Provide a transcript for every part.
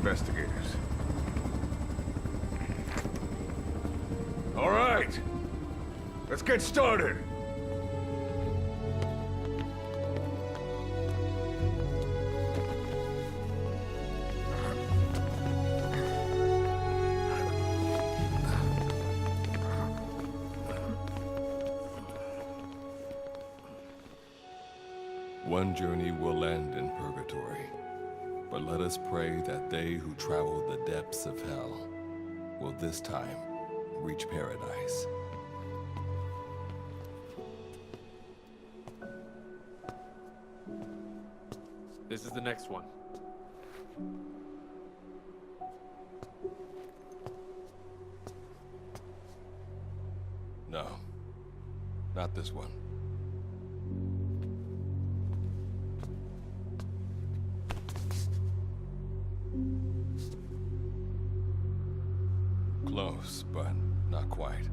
investigators. All right, let's get started. One journey will end in purgatory, but let us pray that they who travel the depths of hell will this time reach paradise. This is the next one. No, not this one. Close, but not quite.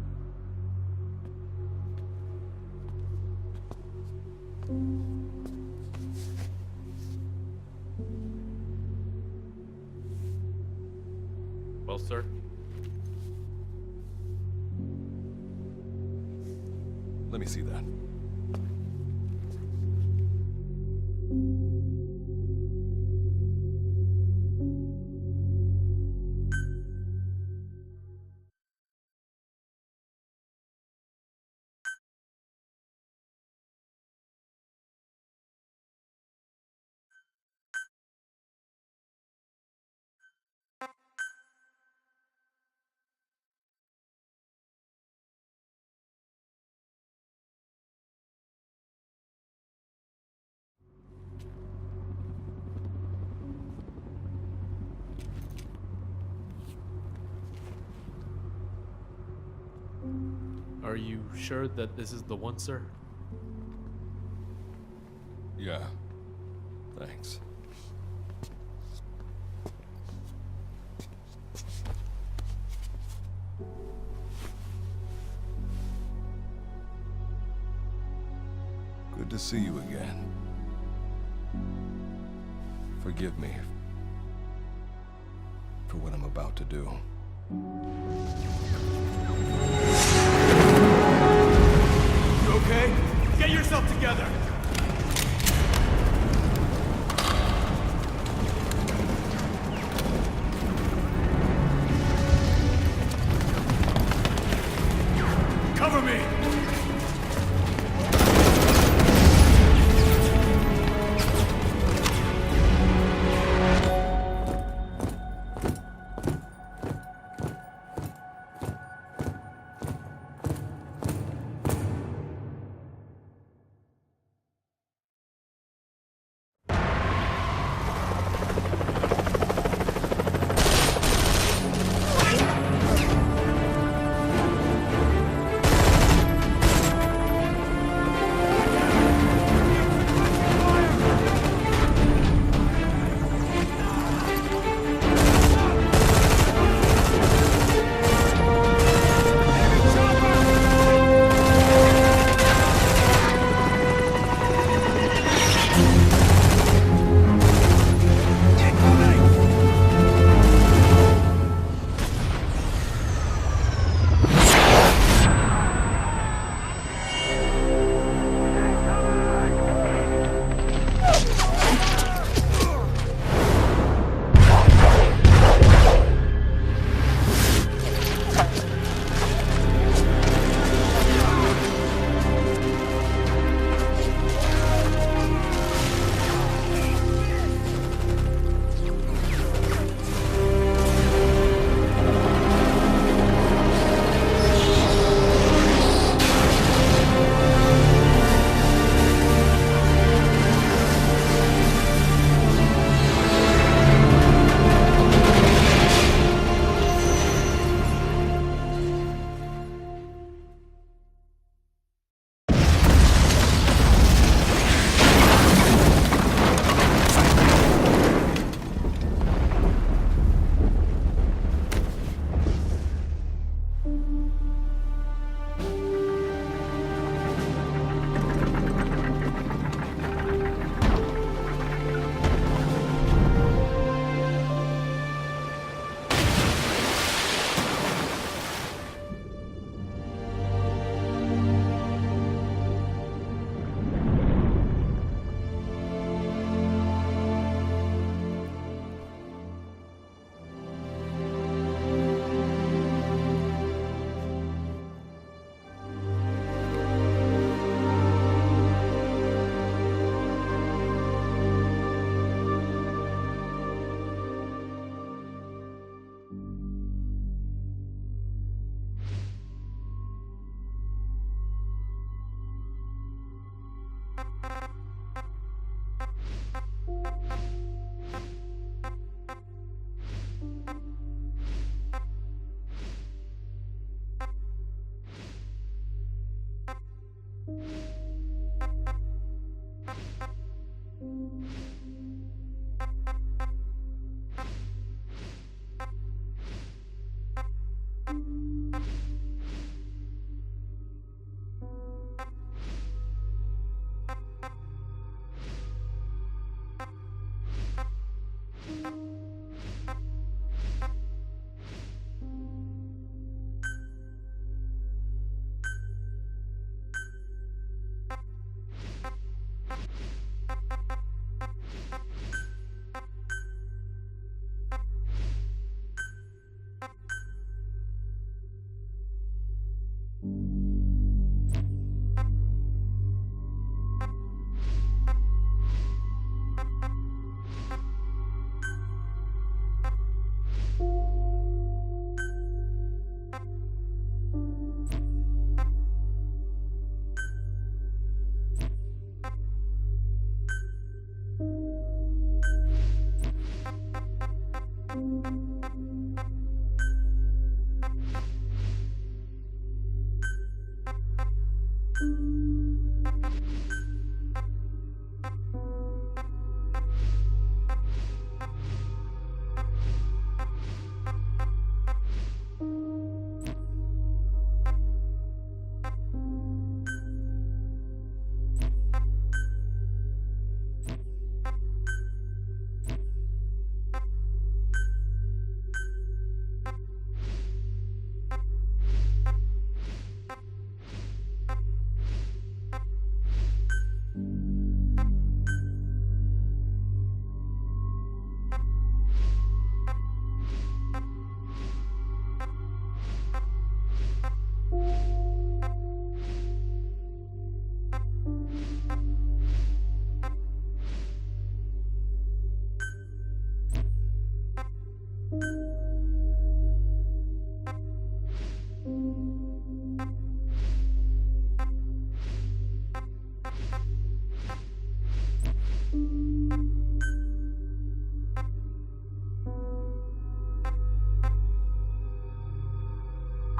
Well, sir. Let me see that. Are you sure that this is the one, sir? Yeah. Thanks. Good to see you again. Forgive me for what I'm about to do. You okay? Get yourself together! Cover me!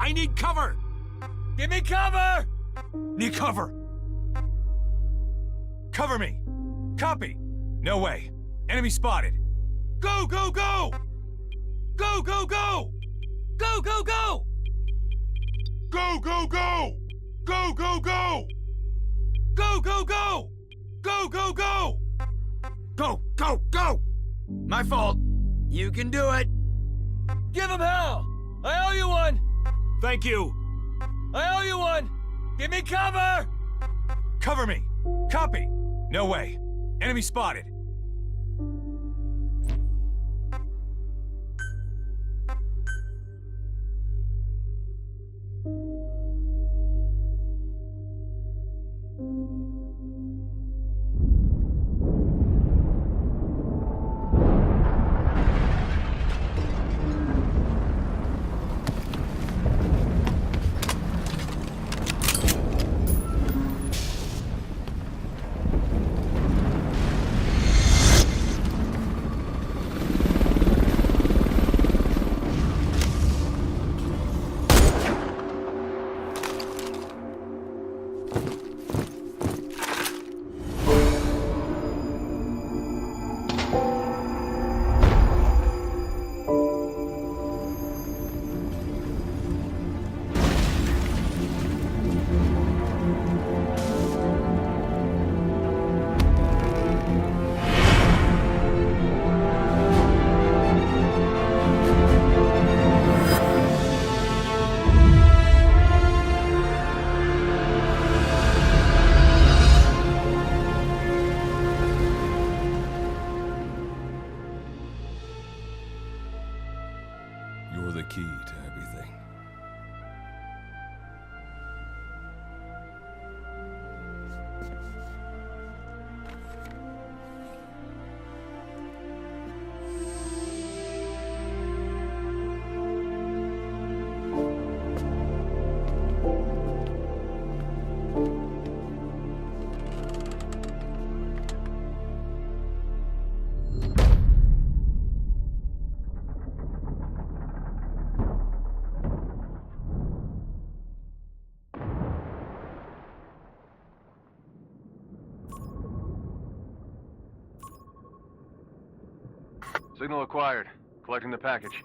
I need cover! Give me cover! Need cover! Cover me! Copy! No way! Enemy spotted! Go, go, go! Go, go, go! Go, go, go! Go, go, go! Go, go, go! Go, go, go! Go, go, go! Go, go, go! My fault. You can do it. Give him hell! I owe you one! Thank you. I owe you one! Give me cover! Cover me! Copy! No way. Enemy spotted. You're the key to everything. Signal acquired. Collecting the package.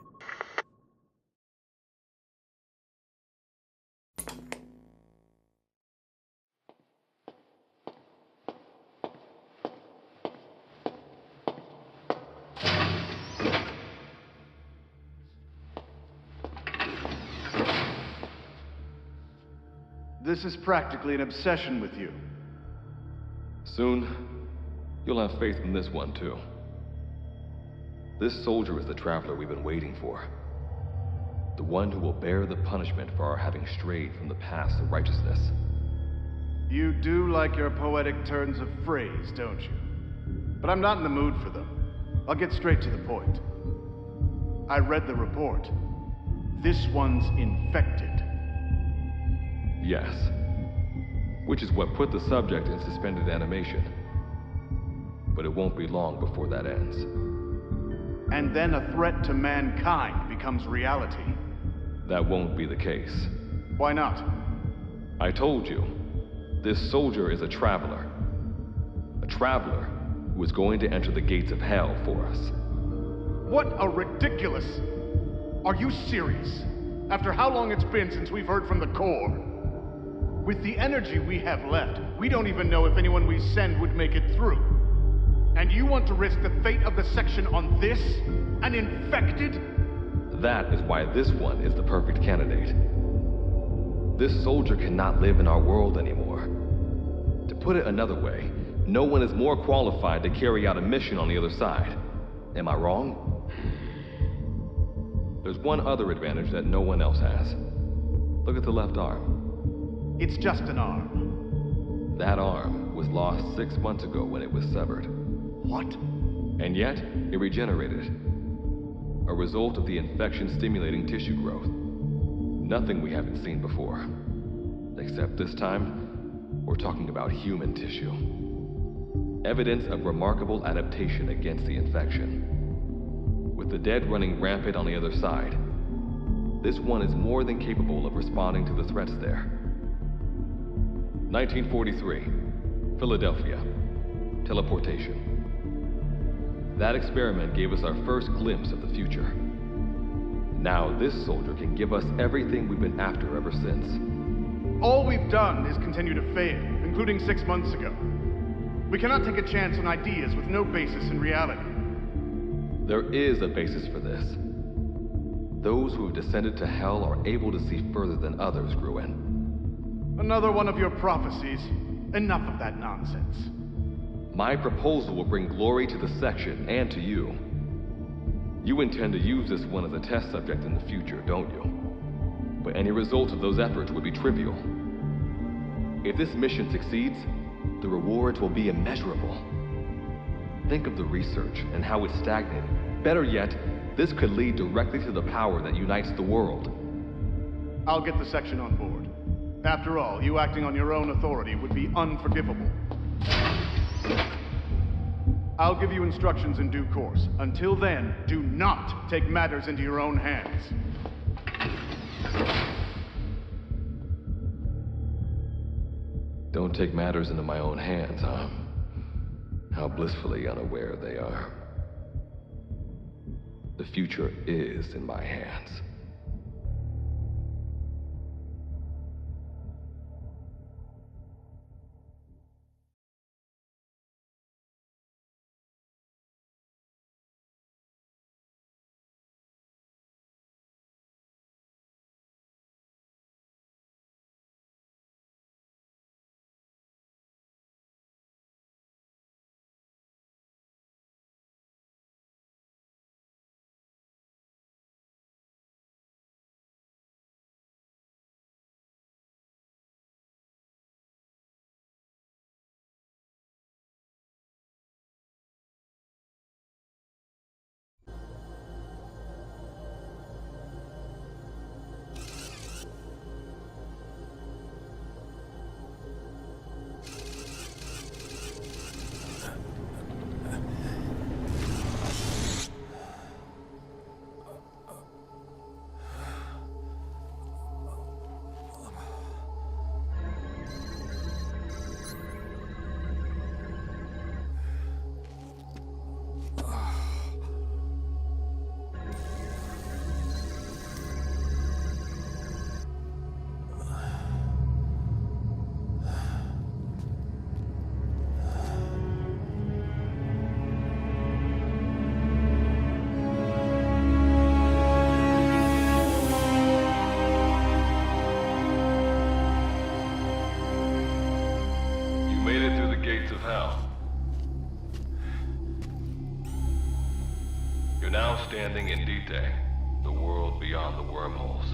This is practically an obsession with you. Soon, you'll have faith in this one, too. This soldier is the traveler we've been waiting for. The one who will bear the punishment for our having strayed from the paths of righteousness. You do like your poetic turns of phrase, don't you? But I'm not in the mood for them. I'll get straight to the point. I read the report. This one's infected. Yes. Which is what put the subject in suspended animation. But it won't be long before that ends. And then a threat to mankind becomes reality. That won't be the case. Why not? I told you, This soldier is a traveler. A traveler who is going to enter the gates of hell for us. What a ridiculous... Are you serious? After how long it's been since we've heard from the Corps? With the energy we have left, we don't even know if anyone we send would make it through. And you want to risk the fate of the section on this? An infected? That is why this one is the perfect candidate. This soldier cannot live in our world anymore. To put it another way, no one is more qualified to carry out a mission on the other side. Am I wrong? There's one other advantage that no one else has. Look at the left arm. It's just an arm. That arm was lost 6 months ago when it was severed. What? And yet, it regenerated. A result of the infection-stimulating tissue growth. Nothing we haven't seen before. Except this time, we're talking about human tissue. Evidence of remarkable adaptation against the infection. With the dead running rampant on the other side, this one is more than capable of responding to the threats there. 1943, Philadelphia. Teleportation. That experiment gave us our first glimpse of the future. Now this soldier can give us everything we've been after ever since. All we've done is continue to fail, including 6 months ago. We cannot take a chance on ideas with no basis in reality. There is a basis for this. Those who have descended to hell are able to see further than others, Gruen. Another one of your prophecies. Enough of that nonsense. My proposal will bring glory to the section and to you. You intend to use this one as a test subject in the future, don't you? But any result of those efforts would be trivial. If this mission succeeds, the rewards will be immeasurable. Think of the research and how it's stagnated. Better yet, this could lead directly to the power that unites the world. I'll get the section on board. After all, you acting on your own authority would be unforgivable. I'll give you instructions in due course. Until then, do not take matters into your own hands. Don't take matters into my own hands, huh? How blissfully unaware they are. The future is in my hands. Of hell. You're now standing in Dite, the world beyond the wormholes.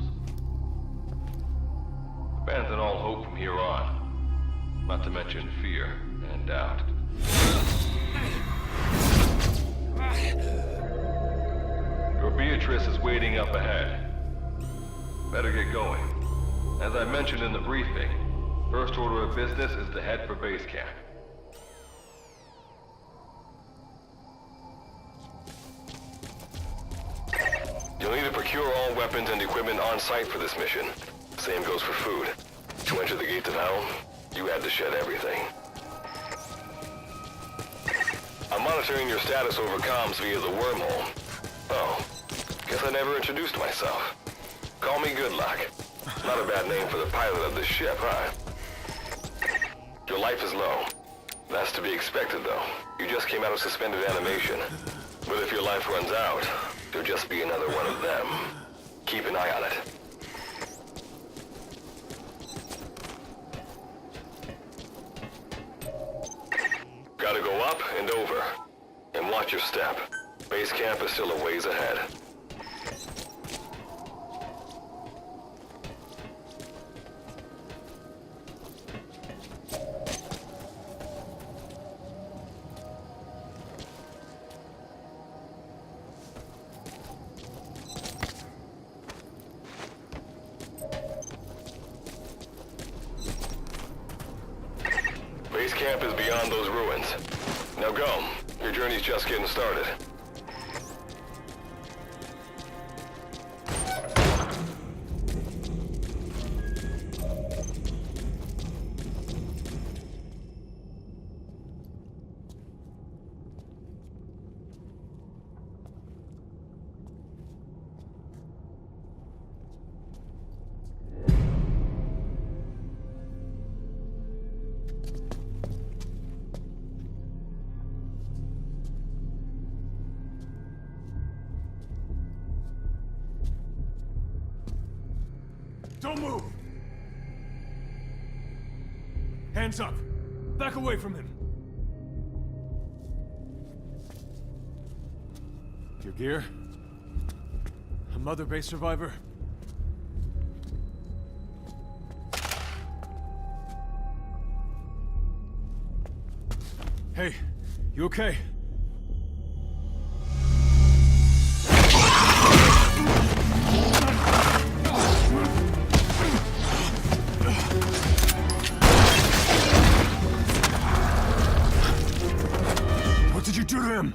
Abandon all hope from here on, not to mention fear and doubt. Your Beatrice is waiting up ahead. Better get going. As I mentioned in the briefing, first order of business is to head for base camp. You'll need to procure all weapons and equipment on site for this mission. Same goes for food. To enter the gates of hell, you had to shed everything. I'm monitoring your status over comms via the wormhole. Oh, guess I never introduced myself. Call me Good Luck. Not a bad name for the pilot of this ship, huh? Your life is low. That's to be expected, though. You just came out of suspended animation. But if your life runs out, you'll just be another one of them. Keep an eye on it. Gotta go up and over. And watch your step. Base camp is still a ways ahead. Base camp is beyond those ruins. Now go. Your journey's just getting started. Don't move! Hands up! Back away from him! Your gear? A Mother Base survivor? Hey, you okay? What did you do to him?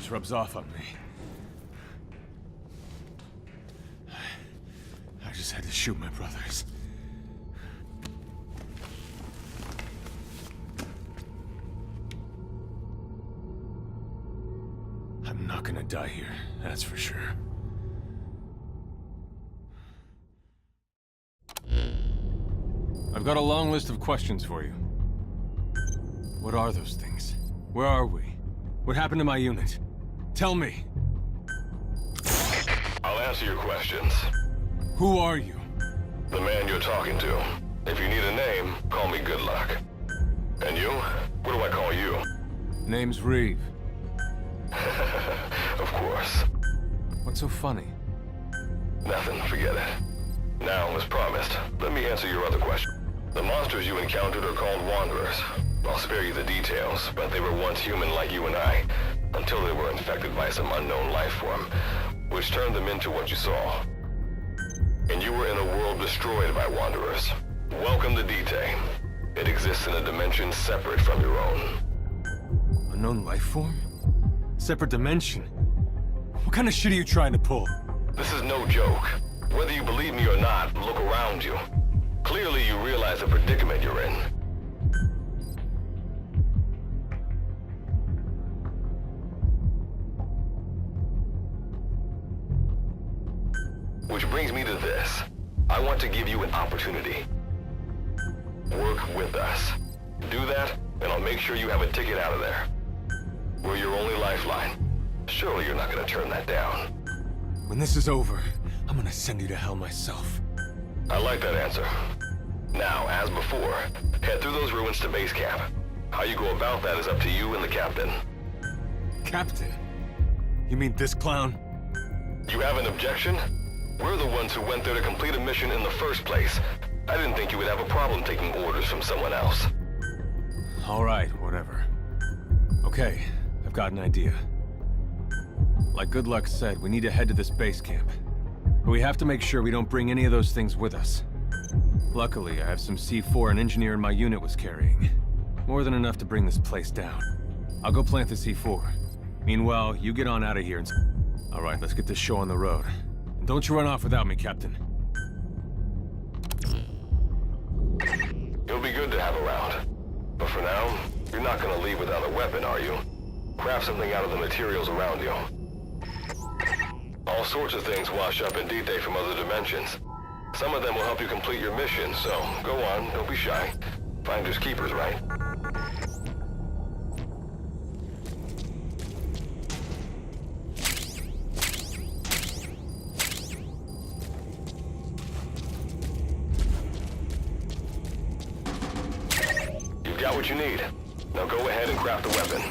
this rubs off on me. I just had to shoot my brothers. I'm not gonna die here, that's for sure. I've got a long list of questions for you. What are those things? Where are we? What happened to my unit? Tell me. I'll answer your questions. Who are you? The man you're talking to. If you need a name, call me Good Luck. And you? What do I call you? Name's Reeve. Of course. What's so funny? Nothing, forget it. Now, as promised, let me answer your other question. The monsters you encountered are called Wanderers. I'll spare you the details, but they were once human like you and I, until they were infected by some unknown life form, which turned them into what you saw. And you were in a world destroyed by Wanderers. Welcome to D-Day. It exists in a dimension separate from your own. Unknown life form? Separate dimension? What kind of shit are you trying to pull? This is no joke. Whether you believe me or not, look around you. Clearly you realize the predicament you're in. Which brings me to this. I want to give you an opportunity. Work with us. Do that, and I'll make sure you have a ticket out of there. We're your only lifeline. Surely you're not gonna turn that down. When this is over, I'm gonna send you to hell myself. I like that answer. Now, as before, head through those ruins to base camp. How you go about that is up to you and the captain. Captain? You mean this clown? You have an objection? We're the ones who went there to complete a mission in the first place. I didn't think you would have a problem taking orders from someone else. All right, whatever. Okay, I've got an idea. Like Good Luck said, we need to head to this base camp. But we have to make sure we don't bring any of those things with us. Luckily, I have some C4 an engineer in my unit was carrying. More than enough to bring this place down. I'll go plant the C4. Meanwhile, you get on out of here and... All right, let's get this show on the road. And don't you run off without me, Captain. You'll be good to have around. But for now, you're not gonna leave without a weapon, are you? Craft something out of the materials around you. All sorts of things wash up in D-Day from other dimensions. Some of them will help you complete your mission, so go on, don't be shy. Finders keepers, right? You've got what you need. Now go ahead and craft a weapon.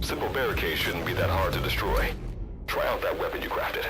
Simple barricade shouldn't be that hard to destroy. Try out that weapon you crafted.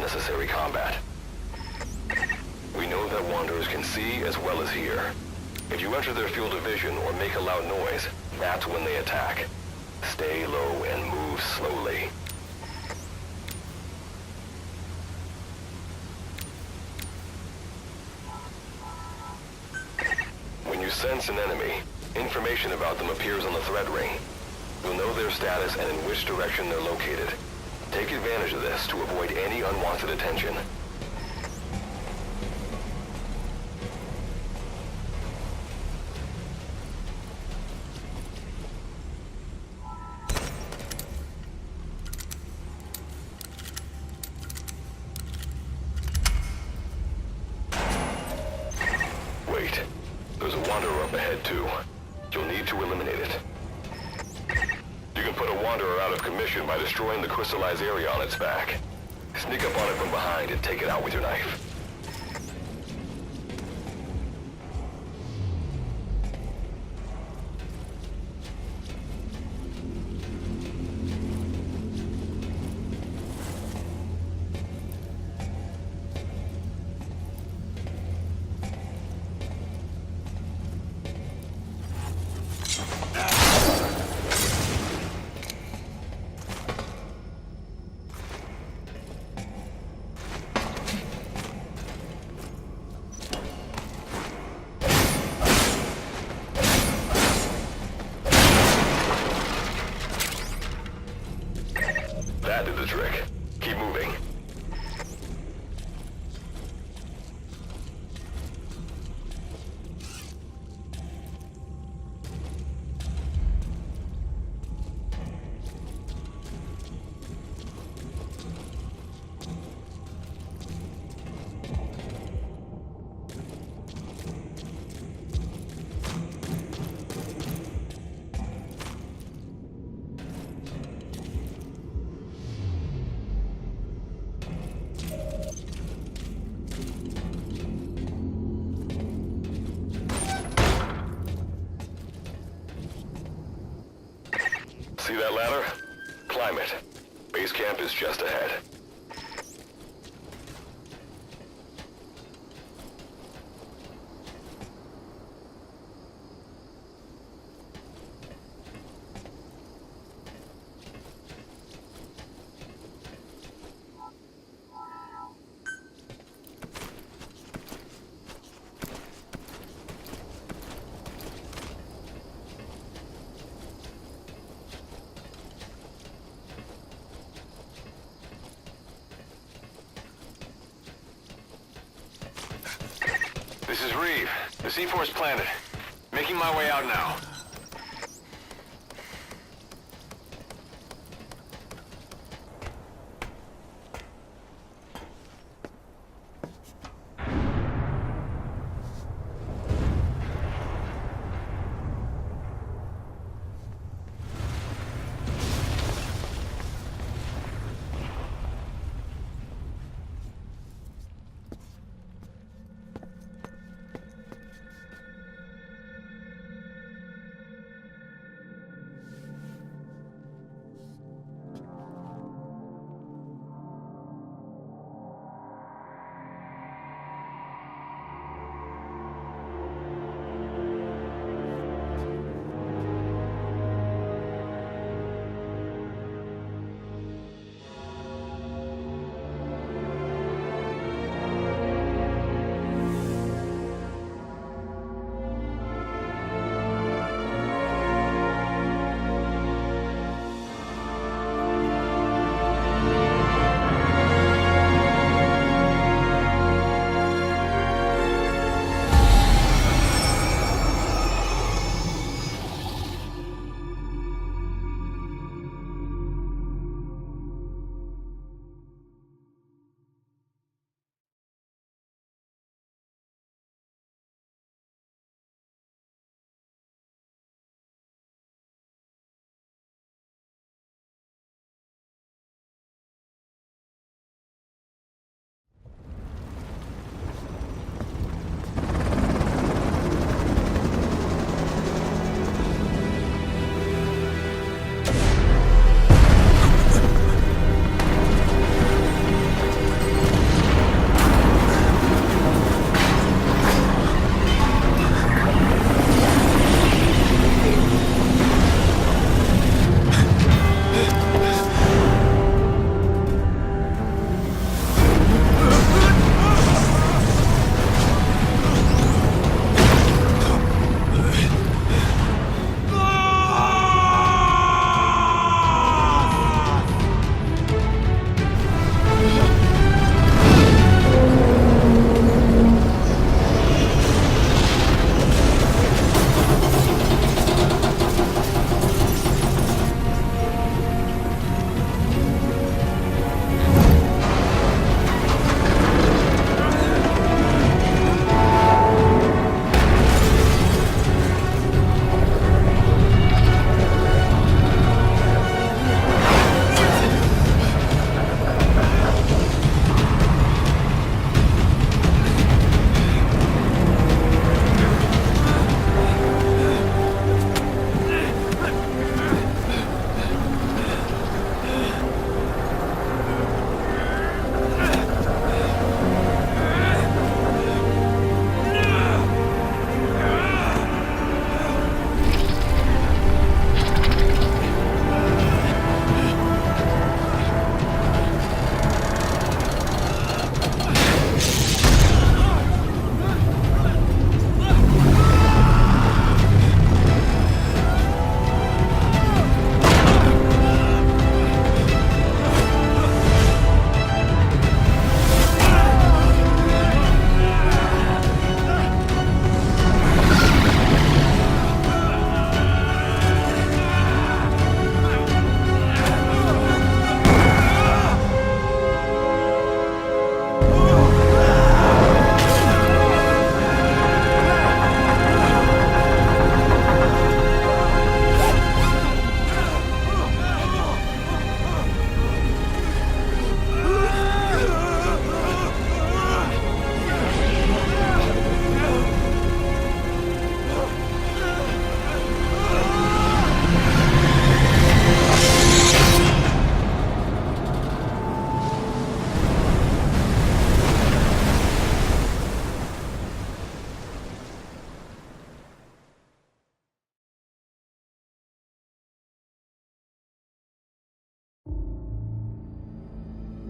unnecessary combat. We know that Wanderers can see as well as hear. If you enter their field of vision or make a loud noise, that's when they attack. Stay low and move slowly. When you sense an enemy, information about them appears on the threat ring. You'll know their status and in which direction they're located. Take advantage of this to avoid any unwanted attention. Wait, there's a Wanderer up ahead too. You'll need to eliminate it. You can put a Wanderer out of commission by destroying the crystallized area on its back. Sneak up on it from behind and take it out with your knife. That did the trick. Keep moving. See that ladder? Climb it. Base camp is just ahead. This is Reeve. The C4's planted. Making my way out now.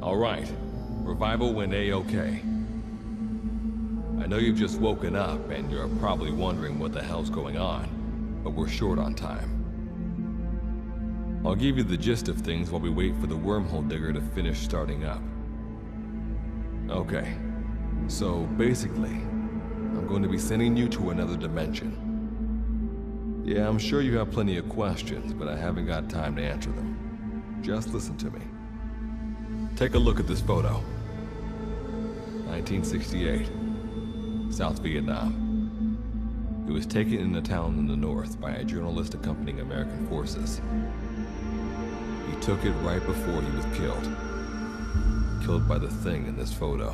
All right. Revival went A-okay. I know you've just woken up and you're probably wondering what the hell's going on, but we're short on time. I'll give you the gist of things while we wait for the wormhole digger to finish starting up. Okay, so basically, I'm going to be sending you to another dimension. Yeah, I'm sure you have plenty of questions, but I haven't got time to answer them. Just listen to me. Take a look at this photo. 1968, South Vietnam. It was taken in a town in the north by a journalist accompanying American forces. He took it right before he was killed. Killed by the thing in this photo.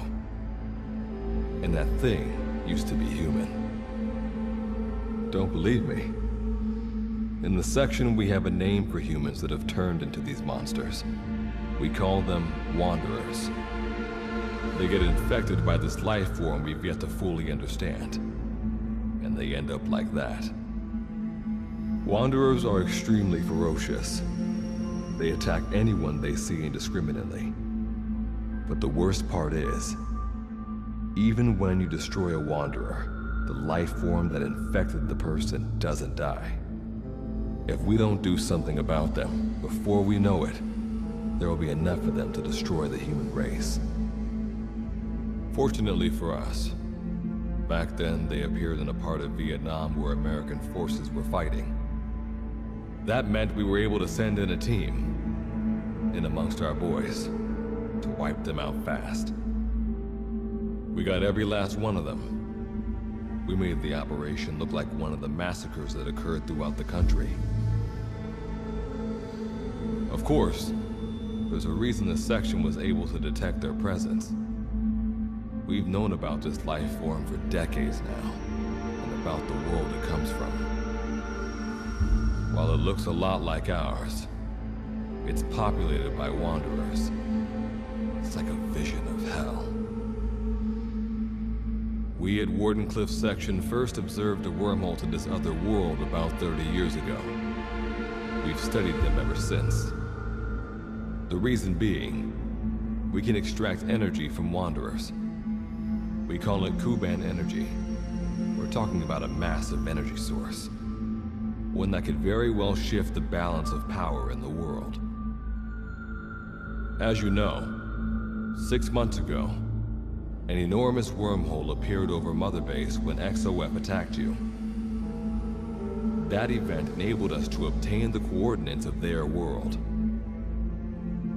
And that thing used to be human. Don't believe me? In the section, we have a name for humans that have turned into these monsters. We call them Wanderers. They get infected by this life form we've yet to fully understand. And they end up like that. Wanderers are extremely ferocious. They attack anyone they see indiscriminately. But the worst part is, even when you destroy a Wanderer, the life form that infected the person doesn't die. If we don't do something about them, before we know it, there will be enough of them to destroy the human race. Fortunately for us, back then they appeared in a part of Vietnam where American forces were fighting. That meant we were able to send in a team, in amongst our boys, to wipe them out fast. We got every last one of them. We made the operation look like one of the massacres that occurred throughout the country. Of course, there's a reason the section was able to detect their presence. We've known about this life form for decades now, and about the world it comes from. While it looks a lot like ours, it's populated by Wanderers. It's like a vision of hell. We at Wardenclyffe section first observed a wormhole to this other world about 30 years ago. We've studied them ever since. The reason being, we can extract energy from Wanderers. We call it Kuban energy. We're talking about a massive energy source. One that could very well shift the balance of power in the world. As you know, 6 months ago, an enormous wormhole appeared over Mother Base when XOF attacked you. That event enabled us to obtain the coordinates of their world.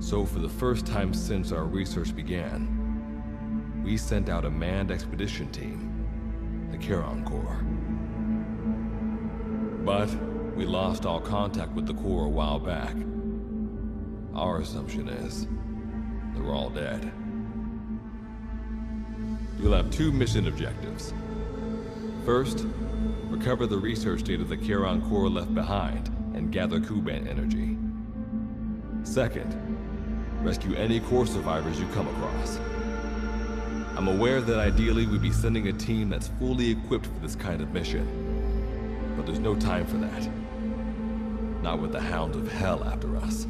So for the first time since our research began, we sent out a manned expedition team, the Charon Corps. But we lost all contact with the Corps a while back. Our assumption is they're all dead. You'll have 2 mission objectives. First, recover the research data the Charon Corps left behind and gather Kuban energy. Second, rescue any Corps survivors you come across. I'm aware that ideally we'd be sending a team that's fully equipped for this kind of mission, but there's no time for that. Not with the Hound of Hell after us.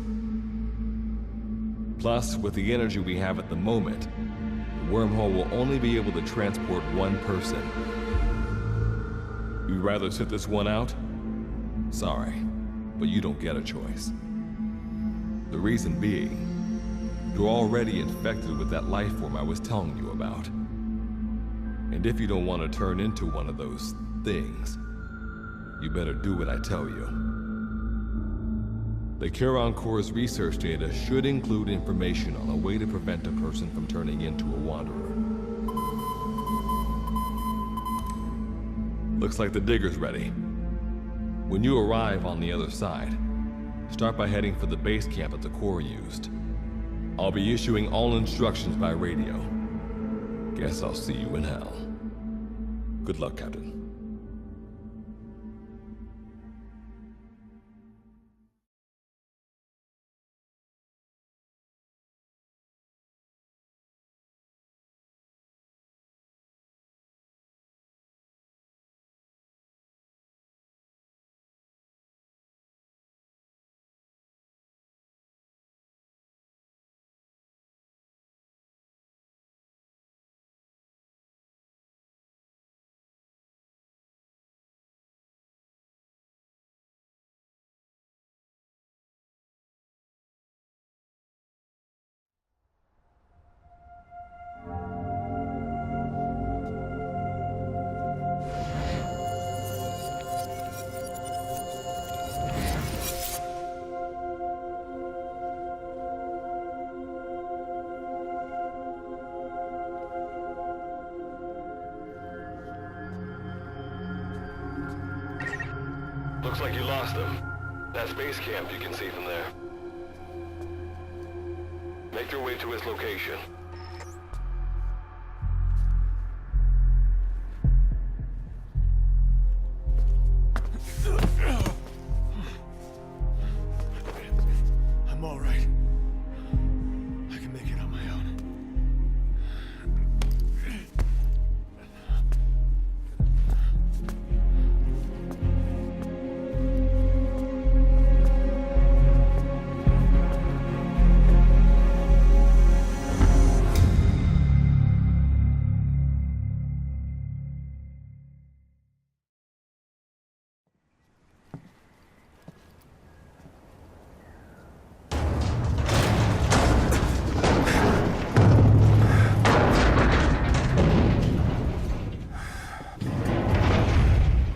Plus, with the energy we have at the moment, the wormhole will only be able to transport one person. You'd rather sit this one out? Sorry, but you don't get a choice. The reason being, you're already infected with that life form I was telling you about. And if you don't want to turn into one of those things, you better do what I tell you. The Charon Corps' research data should include information on a way to prevent a person from turning into a Wanderer. Looks like the digger's ready. When you arrive on the other side, start by heading for the base camp that the Corps used. I'll be issuing all instructions by radio. Guess I'll see you in hell. Good luck, Captain. Looks like you lost them. That's base camp you can see from there. Make your way to his location. I'm all right. I can make it on my own.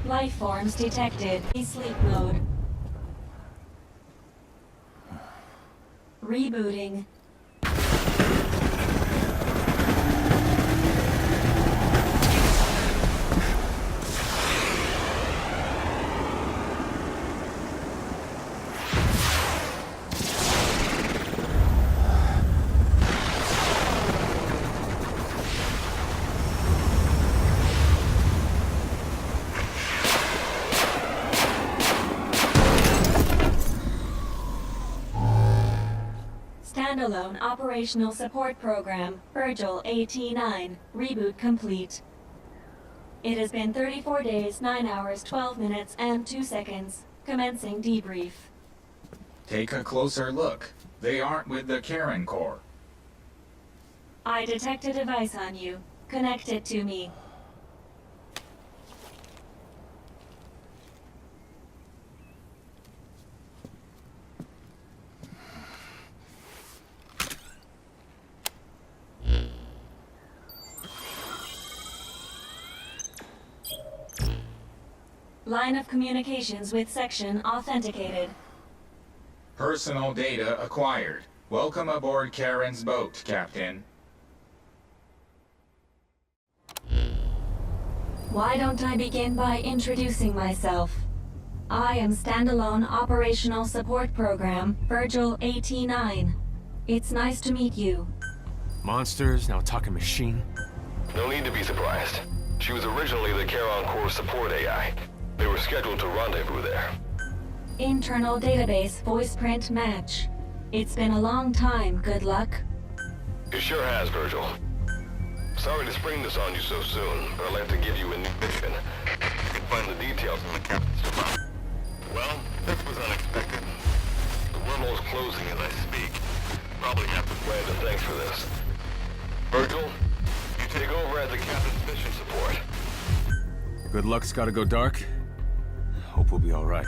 Life forms detected. Sleep mode. Rebooting. Standalone Operational Support Program, Virgil AT-9, reboot complete. It has been 34 days, 9 hours, 12 minutes, and 2 seconds. Commencing debrief. Take a closer look. They aren't with the Karen Corps. I detect a device on you. Connect it to me. Line of communications with section authenticated. Personal data acquired. Welcome aboard Karen's boat, Captain. Why don't I begin by introducing myself? I am Standalone Operational Support Program, Virgil AT-9. It's nice to meet you. Monsters, now talking machine. No need to be surprised. She was originally the Charon Corps support AI. They were scheduled to rendezvous there. Internal database voice print match. It's been a long time, good luck. It sure has, Virgil. Sorry to spring this on you so soon, but I'd like to give you a new mission. You can find the details in the captain's report. Well, this was unexpected. The wormhole's closing as I speak. Probably have to plan to thanks for this. Virgil, you take over as the captain's mission support. Good luck's gotta go dark. Hope we'll be all right.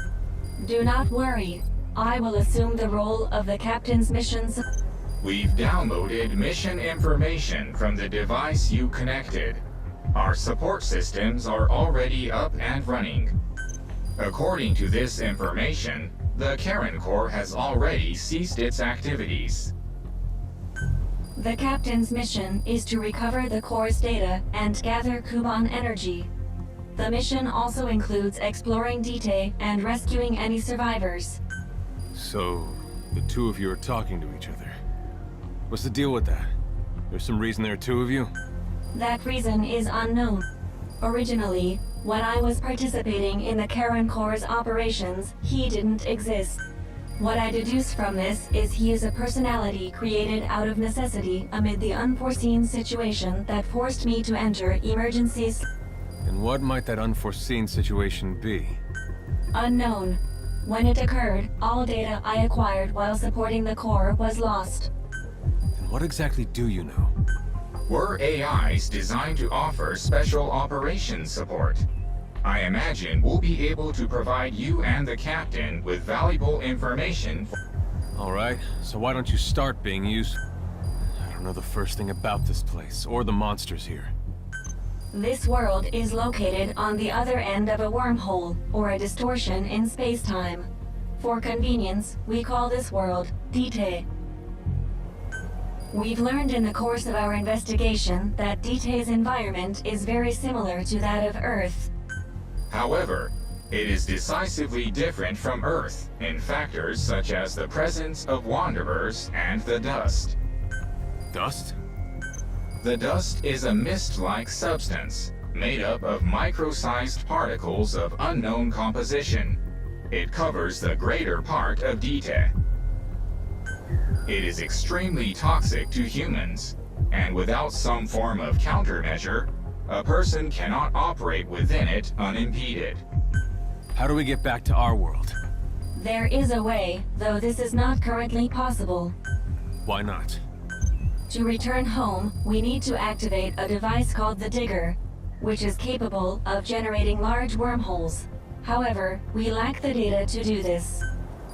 Do not worry. I will assume the role of the captain's missions. We've downloaded mission information from the device you connected. Our support systems are already up and running. According to this information, the Karen Corps has already ceased its activities. The captain's mission is to recover the Corps' data and gather Kuban energy. The mission also includes exploring Dite and rescuing any survivors. So, the two of you are talking to each other. What's the deal with that? There's some reason there are two of you? That reason is unknown. Originally, when I was participating in the Karen Corps' operations, he didn't exist. What I deduce from this is he is a personality created out of necessity amid the unforeseen situation that forced me to enter emergencies. And what might that unforeseen situation be? Unknown. When it occurred, all data I acquired while supporting the Corps was lost. And what exactly do you know? We're AIs designed to offer special operations support. I imagine we'll be able to provide you and the captain with valuable information. All right, so why don't you start being used? I don't know the first thing about this place, or the monsters here. This world is located on the other end of a wormhole, or a distortion in space-time. For convenience, we call this world Dite. We've learned in the course of our investigation that Dite's environment is very similar to that of Earth. However, It is decisively different from Earth in factors such as the presence of wanderers and the dust. Dust? The dust is a mist-like substance made up of micro-sized particles of unknown composition. It covers the greater part of Dite. It is extremely toxic to humans, and without some form of countermeasure, a person cannot operate within it unimpeded. How do we get back to our world? There is a way, though this is not currently possible. Why not? To return home, we need to activate a device called the Digger, which is capable of generating large wormholes. However, we lack the data to do this.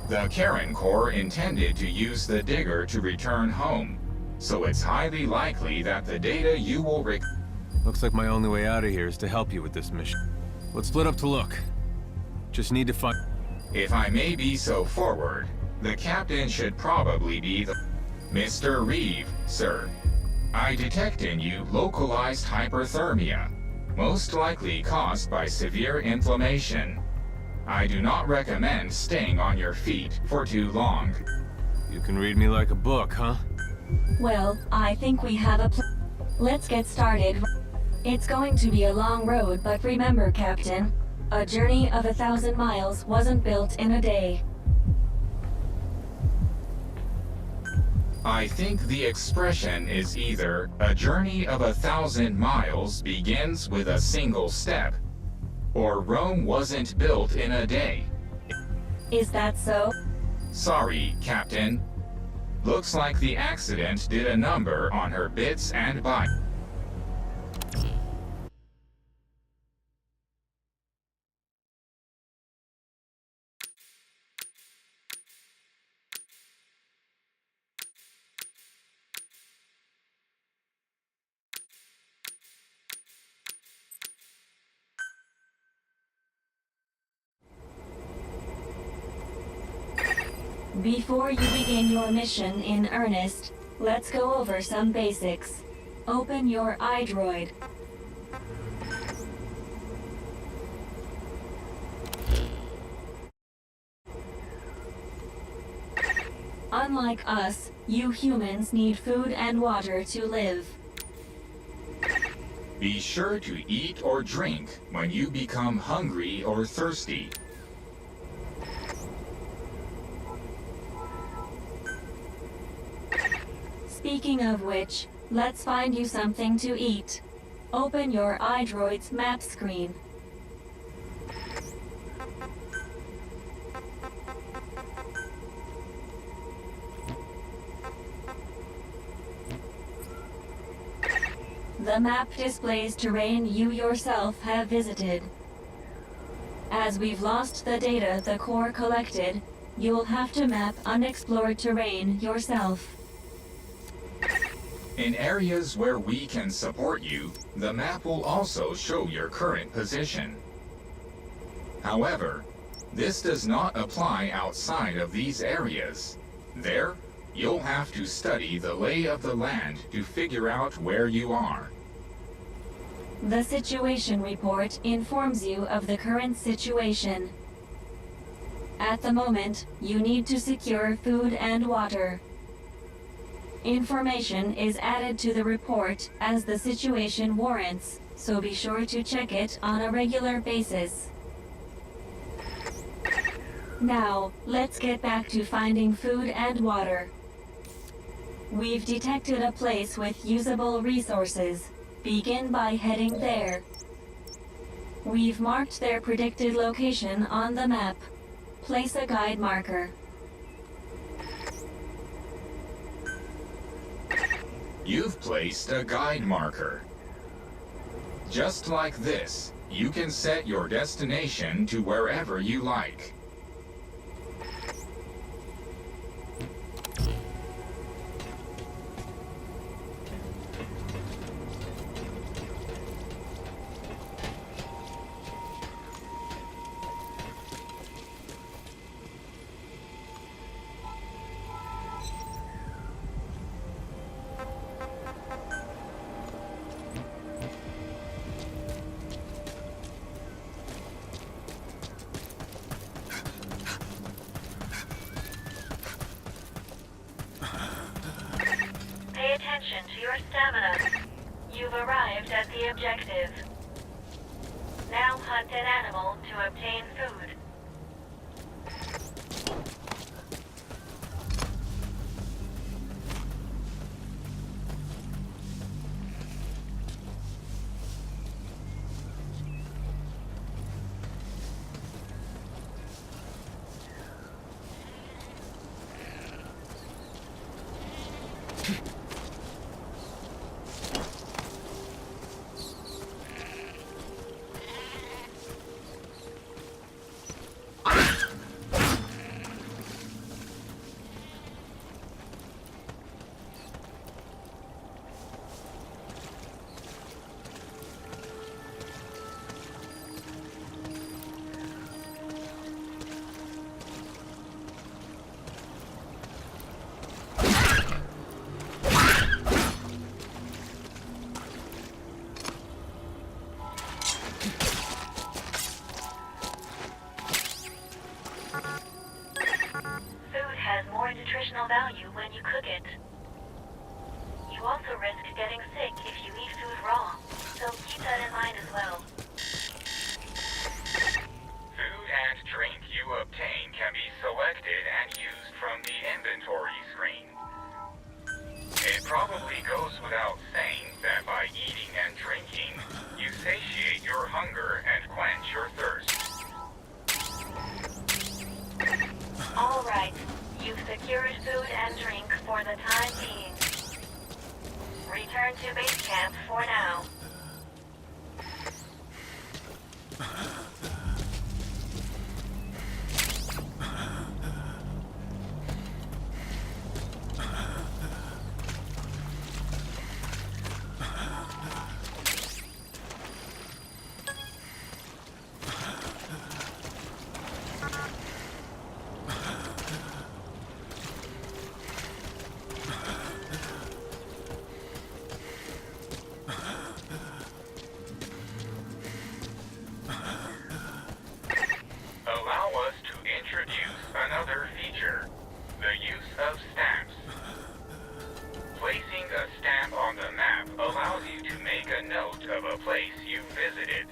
The Karen Corps intended to use the Digger to return home, so it's highly likely that the data you will Looks like my only way out of here is to help you with this mission. Let's split up to look. Just need to find... If I may be so forward, the captain should probably be the... Mr. Reeve, sir. I detect in you localized hyperthermia, most likely caused by severe inflammation. I do not recommend staying on your feet for too long. You can read me like a book, huh? Well, I think we have a Let's get started. It's going to be a long road, but remember, Captain, a journey of 1,000 miles wasn't built in a day. I think the expression is either a journey of 1,000 miles begins with a single step, or Rome wasn't built in a day. Is that so? Sorry, Captain. Looks like the accident did a number on her bits and bytes. Before you begin your mission in earnest, let's go over some basics. Open your iDroid. Unlike us, you humans need food and water to live. Be sure to eat or drink when you become hungry or thirsty. Speaking of which, let's find you something to eat. Open your iDroid's map screen. The map displays terrain you yourself have visited. As we've lost the data the Corps collected, you'll have to map unexplored terrain yourself. In areas where we can support you, the map will also show your current position. However, this does not apply outside of these areas. There, you'll have to study the lay of the land to figure out where you are. The situation report informs you of the current situation. At the moment, you need to secure food and water. Information is added to the report as the situation warrants, so be sure to check it on a regular basis. Now, let's get back to finding food and water. We've detected a place with usable resources. Begin by heading there. We've marked their predicted location on the map. Place a guide marker. You've placed a guide marker. Just like this, you can set your destination to wherever you like. Pay attention to your stamina. You've arrived at the objective. Now hunt an animal to obtain food. Nutritional value when you cook it. You also risk getting sick if you eat food raw, so keep that in mind as well. Food and drink you obtain can be selected and used from the inventory screen. It probably goes without saying that by eating and drinking, you satiate your hunger and quench your thirst. All right. You've secured food and drink for the time being. Return to base camp for now. Another feature, the use of stamps. Placing a stamp on the map allows you to make a note of a place you visited.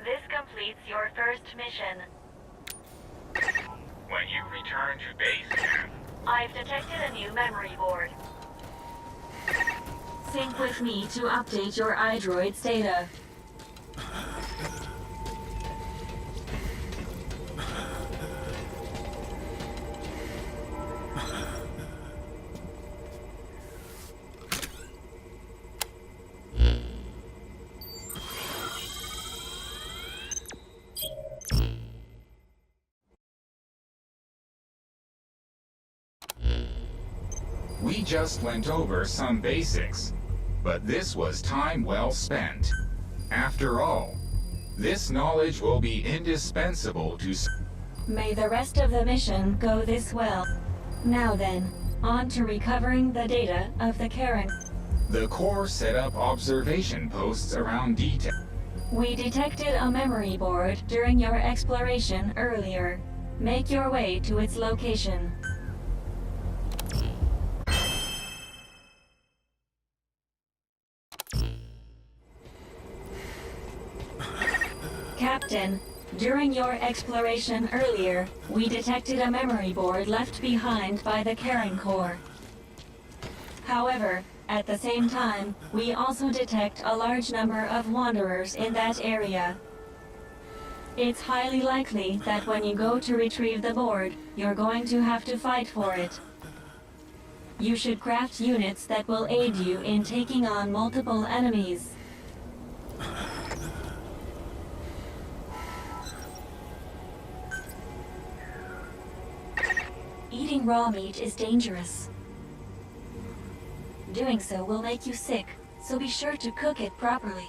This completes your first mission. When you return to base camp, I've detected a new memory board. Sync with me to update your iDroid's data. we just went over some basics, but this was time well spent. After all, this knowledge will be indispensable to... May the rest of the mission go this well. Now then, on to recovering the data of the Karen. The Corps set up observation posts around detail. We detected a memory board during your exploration earlier. Make your way to its location. Captain, during your exploration earlier, we detected a memory board left behind by the Karen Corps. However, at the same time, we also detect a large number of wanderers in that area. It's highly likely that when you go to retrieve the board, you're going to have to fight for it. You should craft units that will aid you in taking on multiple enemies. Eating raw meat is dangerous. Doing so will make you sick, so be sure to cook it properly.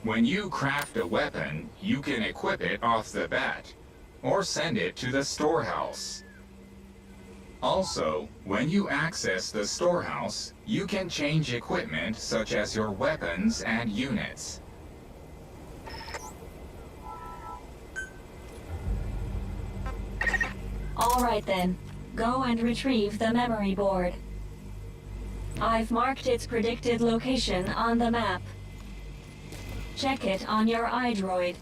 When you craft a weapon, you can equip it off the bat, or send it to the storehouse. Also, when you access the storehouse, you can change equipment such as your weapons and units. All right then, go and retrieve the memory board. I've marked its predicted location on the map. Check it on your iDroid.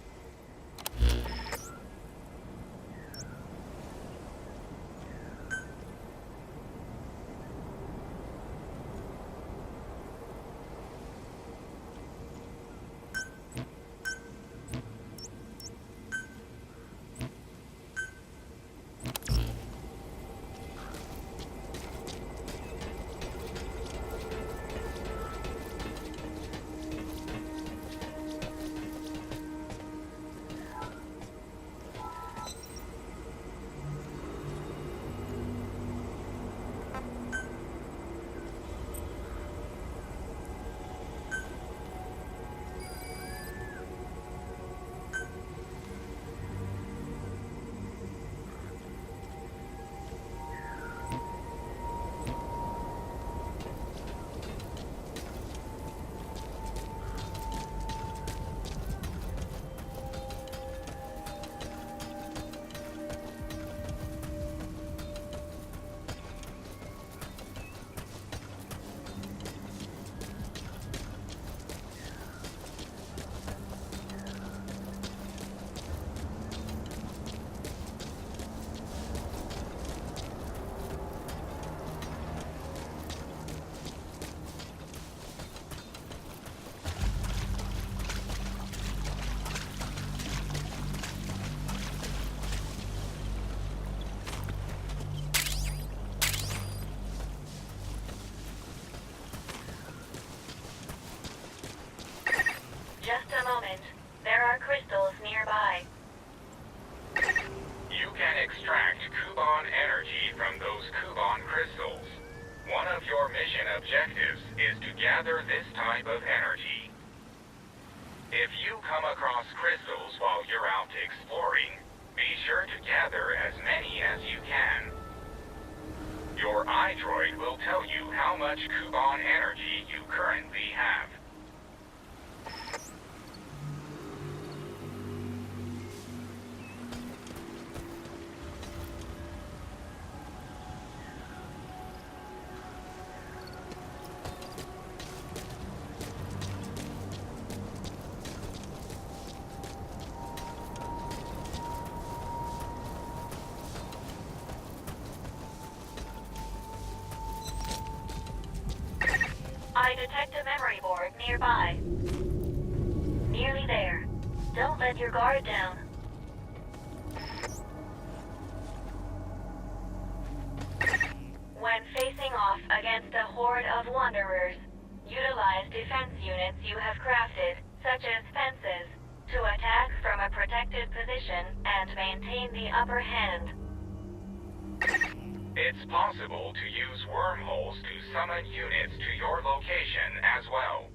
Just a moment. There are crystals nearby. You can extract Kuban energy from those Kuban crystals. One of your mission objectives is to gather this type of energy. If you come across crystals while you're out exploring, be sure to gather as many as you can. Your iDroid will tell you how much Kuban energy you currently have. I detect a memory board nearby. Nearly there. Don't let your guard down. When facing off against a horde of wanderers, utilize defense units you have crafted, such as fences, to attack from a protected position and maintain the upper hand. It's possible to use wormholes to summon units to your location as well.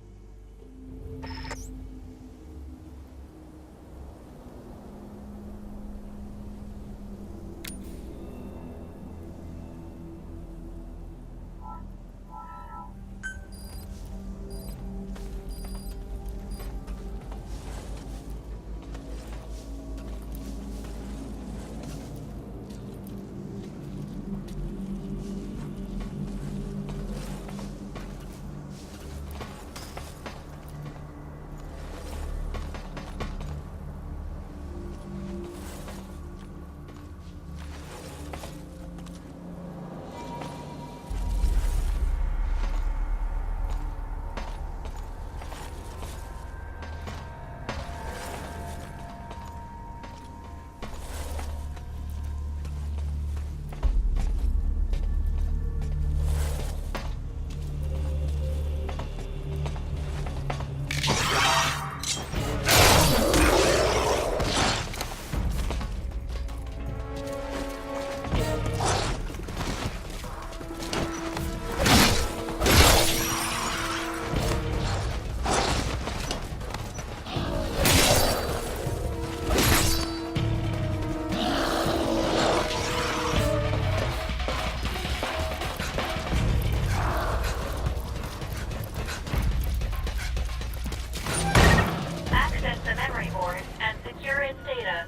memory board and secure its data.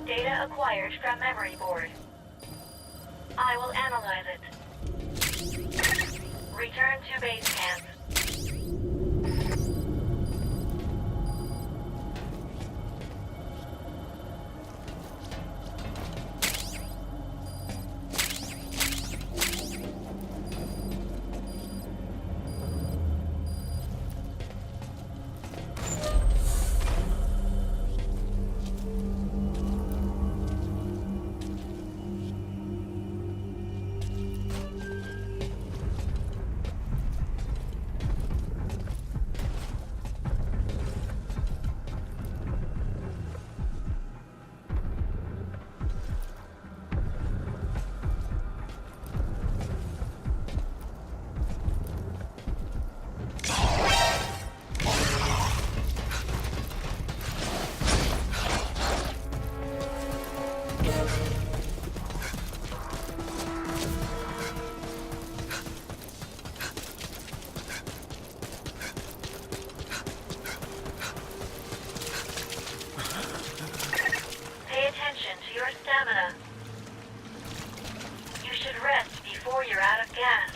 Data acquired from memory board. I will analyze it. Return to base camp. Pay attention to your stamina. You should rest before you're out of gas.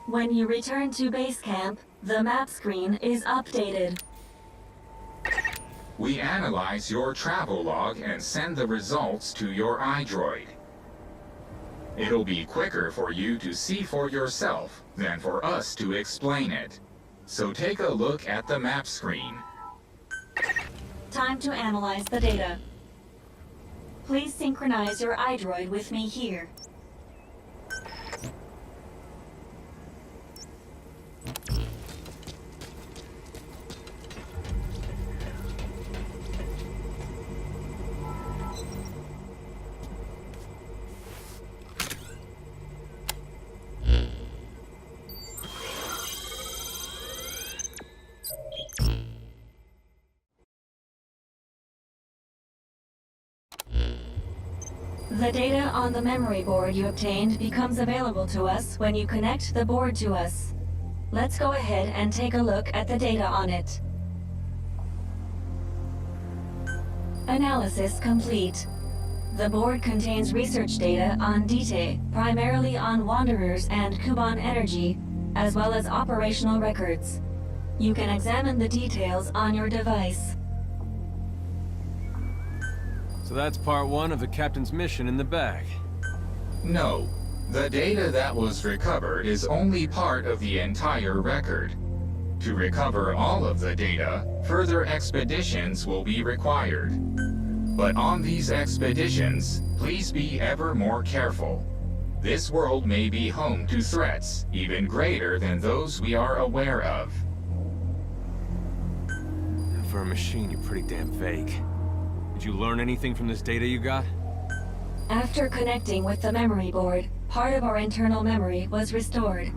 When you return to base camp, the map screen is updated. We analyze your travel log and send the results to your iDroid. It'll be quicker for you to see for yourself than for us to explain it. So take a look at the map screen. Time to analyze the data. Please synchronize your iDroid with me here. The data on the memory board you obtained becomes available to us when you connect the board to us. Let's go ahead and take a look at the data on it. Analysis complete. The board contains research data on Dite, primarily on Wanderers and Kuban Energy, as well as operational records. You can examine the details on your device. So that's part one of the captain's mission in the bag. No, the data that was recovered is only part of the entire record. To recover all of the data, further expeditions will be required. But on these expeditions, please be ever more careful. This world may be home to threats even greater than those we are aware of. For a machine, you're pretty damn vague. Did you learn anything from this data you got? After connecting with the memory board, part of our internal memory was restored.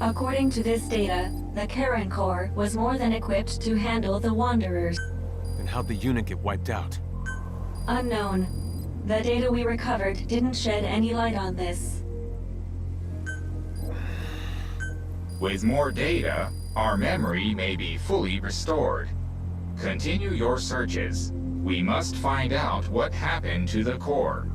According to this data, the Karen Core was more than equipped to handle the Wanderers. Then how'd the unit get wiped out? Unknown. The data we recovered didn't shed any light on this. With more data, our memory may be fully restored. Continue your searches. We must find out what happened to the core.